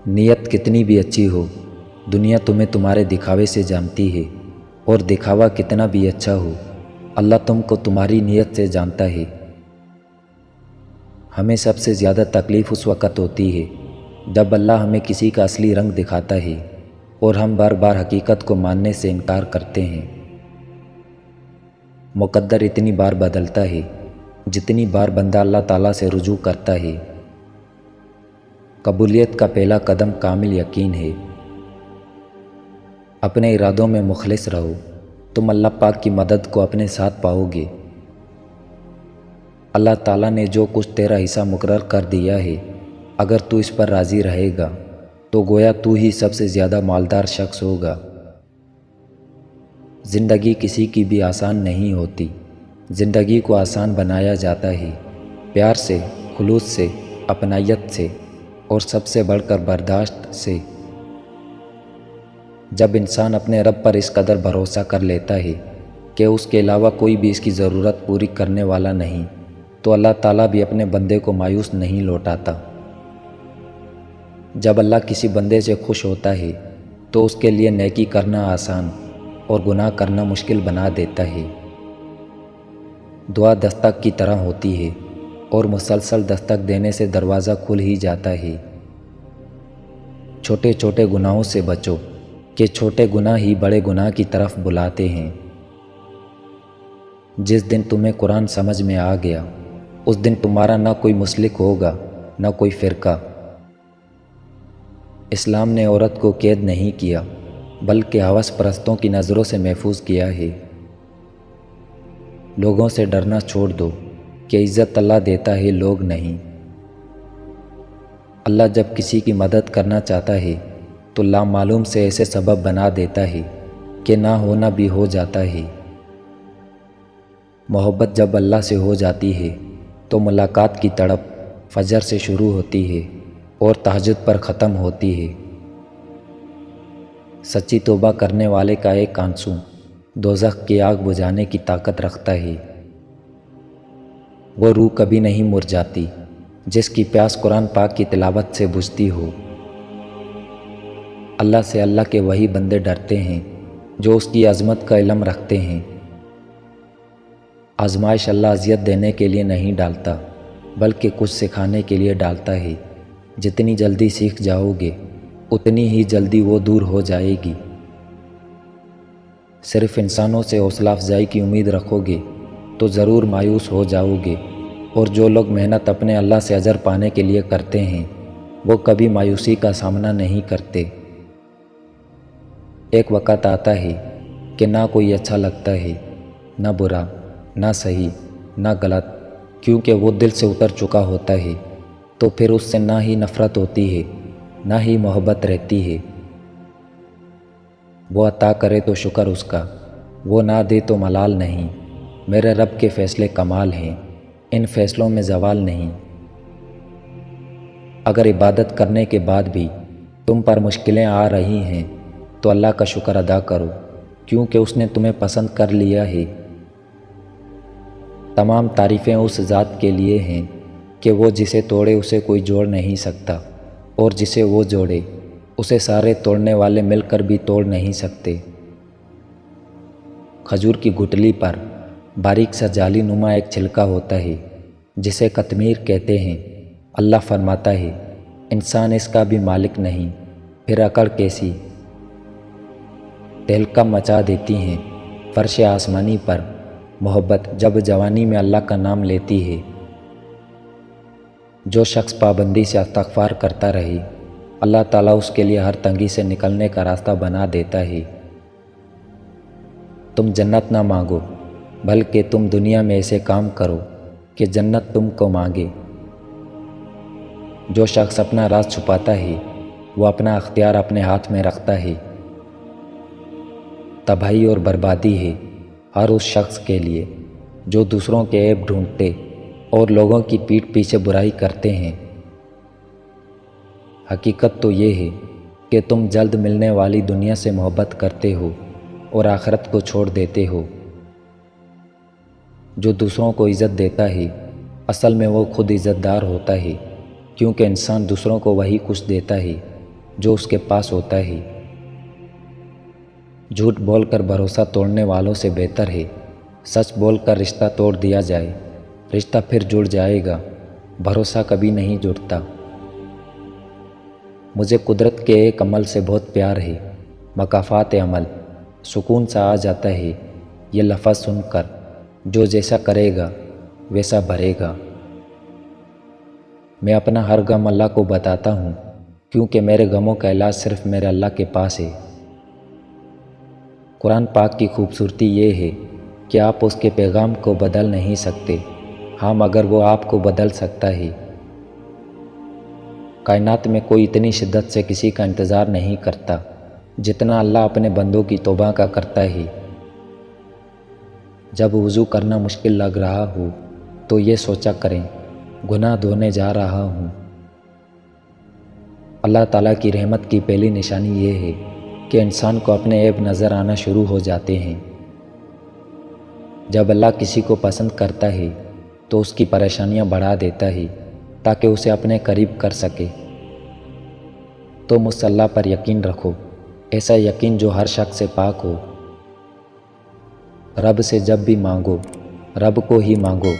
نیت کتنی بھی اچھی ہو، دنیا تمہیں تمہارے دکھاوے سے جانتی ہے، اور دکھاوا کتنا بھی اچھا ہو، اللہ تم کو تمہاری نیت سے جانتا ہے۔ ہمیں سب سے زیادہ تکلیف اس وقت ہوتی ہے جب اللہ ہمیں کسی کا اصلی رنگ دکھاتا ہے اور ہم بار بار حقیقت کو ماننے سے انکار کرتے ہیں۔ مقدر اتنی بار بدلتا ہے جتنی بار بندہ اللہ تعالیٰ سے رجوع کرتا ہے۔ قبولیت کا پہلا قدم کامل یقین ہے۔ اپنے ارادوں میں مخلص رہو، تم اللہ پاک کی مدد کو اپنے ساتھ پاؤ گے۔ اللہ تعالیٰ نے جو کچھ تیرا حصہ مقرر کر دیا ہے، اگر تو اس پر راضی رہے گا تو گویا تو ہی سب سے زیادہ مالدار شخص ہوگا۔ زندگی کسی کی بھی آسان نہیں ہوتی، زندگی کو آسان بنایا جاتا ہے پیار سے، خلوص سے، اپنائیت سے، اور سب سے بڑھ کر برداشت سے۔ جب انسان اپنے رب پر اس قدر بھروسہ کر لیتا ہے کہ اس کے علاوہ کوئی بھی اس کی ضرورت پوری کرنے والا نہیں، تو اللہ تعالیٰ بھی اپنے بندے کو مایوس نہیں لوٹاتا۔ جب اللہ کسی بندے سے خوش ہوتا ہے تو اس کے لیے نیکی کرنا آسان اور گناہ کرنا مشکل بنا دیتا ہے۔ دعا دستک کی طرح ہوتی ہے اور مسلسل دستک دینے سے دروازہ کھل ہی جاتا ہے۔ چھوٹے چھوٹے گناہوں سے بچو کہ چھوٹے گناہ ہی بڑے گناہ کی طرف بلاتے ہیں۔ جس دن تمہیں قرآن سمجھ میں آ گیا، اس دن تمہارا نہ کوئی مسلک ہوگا، نہ کوئی فرقہ۔ اسلام نے عورت کو قید نہیں کیا، بلکہ ہوس پرستوں کی نظروں سے محفوظ کیا ہے۔ لوگوں سے ڈرنا چھوڑ دو کہ عزت اللہ دیتا ہے، لوگ نہیں۔ اللہ جب کسی کی مدد کرنا چاہتا ہے تو لامعلوم سے ایسے سبب بنا دیتا ہے کہ نہ ہونا بھی ہو جاتا ہے۔ محبت جب اللہ سے ہو جاتی ہے تو ملاقات کی تڑپ فجر سے شروع ہوتی ہے اور تہجد پر ختم ہوتی ہے۔ سچی توبہ کرنے والے کا ایک آنسو دوزخ کی آگ بجھانے کی طاقت رکھتا ہے۔ وہ روح کبھی نہیں مرجھاتی جس کی پیاس قرآن پاک کی تلاوت سے بجھتی ہو۔ اللہ سے اللہ کے وہی بندے ڈرتے ہیں جو اس کی عظمت کا علم رکھتے ہیں۔ آزمائش اللہ اذیت دینے کے لیے نہیں ڈالتا، بلکہ کچھ سکھانے کے لیے ڈالتا ہے۔ جتنی جلدی سیکھ جاؤ گے اتنی ہی جلدی وہ دور ہو جائے گی۔ صرف انسانوں سے حوصلہ افزائی کی امید رکھو گے تو ضرور مایوس ہو جاؤ گے، اور جو لوگ محنت اپنے اللہ سے اجر پانے کے لیے کرتے ہیں وہ کبھی مایوسی کا سامنا نہیں کرتے۔ ایک وقت آتا ہے کہ نہ کوئی اچھا لگتا ہے، نہ برا، نہ صحیح، نہ غلط، کیونکہ وہ دل سے اتر چکا ہوتا ہے، تو پھر اس سے نہ ہی نفرت ہوتی ہے نہ ہی محبت رہتی ہے۔ وہ عطا کرے تو شکر اس کا، وہ نہ دے تو ملال نہیں۔ میرے رب کے فیصلے کمال ہیں، ان فیصلوں میں زوال نہیں۔ اگر عبادت کرنے کے بعد بھی تم پر مشکلیں آ رہی ہیں تو اللہ کا شکر ادا کرو، کیونکہ اس نے تمہیں پسند کر لیا ہے۔ تمام تعریفیں اس ذات کے لیے ہیں کہ وہ جسے توڑے اسے کوئی جوڑ نہیں سکتا، اور جسے وہ جوڑے اسے سارے توڑنے والے مل کر بھی توڑ نہیں سکتے۔ کھجور کی گٹلی پر باریک سا جالی نما ایک چھلکا ہوتا ہے جسے قطمیر کہتے ہیں۔ اللہ فرماتا ہے انسان اس کا بھی مالک نہیں، پھر عقل کیسی؟ تہلکہ مچا دیتی ہیں فرش آسمانی پر محبت جب جوانی میں اللہ کا نام لیتی ہے۔ جو شخص پابندی سے استغفار کرتا رہے، اللہ تعالیٰ اس کے لیے ہر تنگی سے نکلنے کا راستہ بنا دیتا ہے۔ تم جنت نہ مانگو، بلکہ تم دنیا میں ایسے کام کرو کہ جنت تم کو مانگے۔ جو شخص اپنا راز چھپاتا ہے وہ اپنا اختیار اپنے ہاتھ میں رکھتا ہے۔ تباہی اور بربادی ہے ہر اس شخص کے لیے جو دوسروں کے عیب ڈھونڈتے اور لوگوں کی پیٹھ پیچھے برائی کرتے ہیں۔ حقیقت تو یہ ہے کہ تم جلد ملنے والی دنیا سے محبت کرتے ہو اور آخرت کو چھوڑ دیتے ہو۔ جو دوسروں کو عزت دیتا ہے اصل میں وہ خود عزت دار ہوتا ہے، کیونکہ انسان دوسروں کو وہی کچھ دیتا ہے جو اس کے پاس ہوتا ہے۔ جھوٹ بول کر بھروسہ توڑنے والوں سے بہتر ہے سچ بول کر رشتہ توڑ دیا جائے۔ رشتہ پھر جڑ جائے گا، بھروسہ کبھی نہیں جڑتا۔ مجھے قدرت کے ایک عمل سے بہت پیار ہے، مکافات عمل۔ سکون سا آ جاتا ہے یہ لفظ سن کر، جو جیسا کرے گا ویسا بھرے گا۔ میں اپنا ہر غم اللہ کو بتاتا ہوں، کیونکہ میرے غموں کا علاج صرف میرے اللہ کے پاس ہے۔ قرآن پاک کی خوبصورتی یہ ہے کہ آپ اس کے پیغام کو بدل نہیں سکتے، ہاں مگر وہ آپ کو بدل سکتا ہے۔ کائنات میں کوئی اتنی شدت سے کسی کا انتظار نہیں کرتا جتنا اللہ اپنے بندوں کی توبہ کا کرتا ہے۔ جب وضو کرنا مشکل لگ رہا ہو تو یہ سوچا کریں، گناہ دھونے جا رہا ہوں۔ اللہ تعالیٰ کی رحمت کی پہلی نشانی یہ ہے کہ انسان کو اپنے عیب نظر آنا شروع ہو جاتے ہیں۔ جب اللہ کسی کو پسند کرتا ہے تو اس کی پریشانیاں بڑھا دیتا ہے تاکہ اسے اپنے قریب کر سکے۔ تم اس اللہ پر یقین رکھو، ایسا یقین جو ہر شک سے پاک ہو۔ رب سے جب بھی مانگو رب کو ہی مانگو،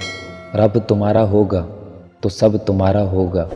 رب تمہارا ہوگا تو سب تمہارا ہوگا۔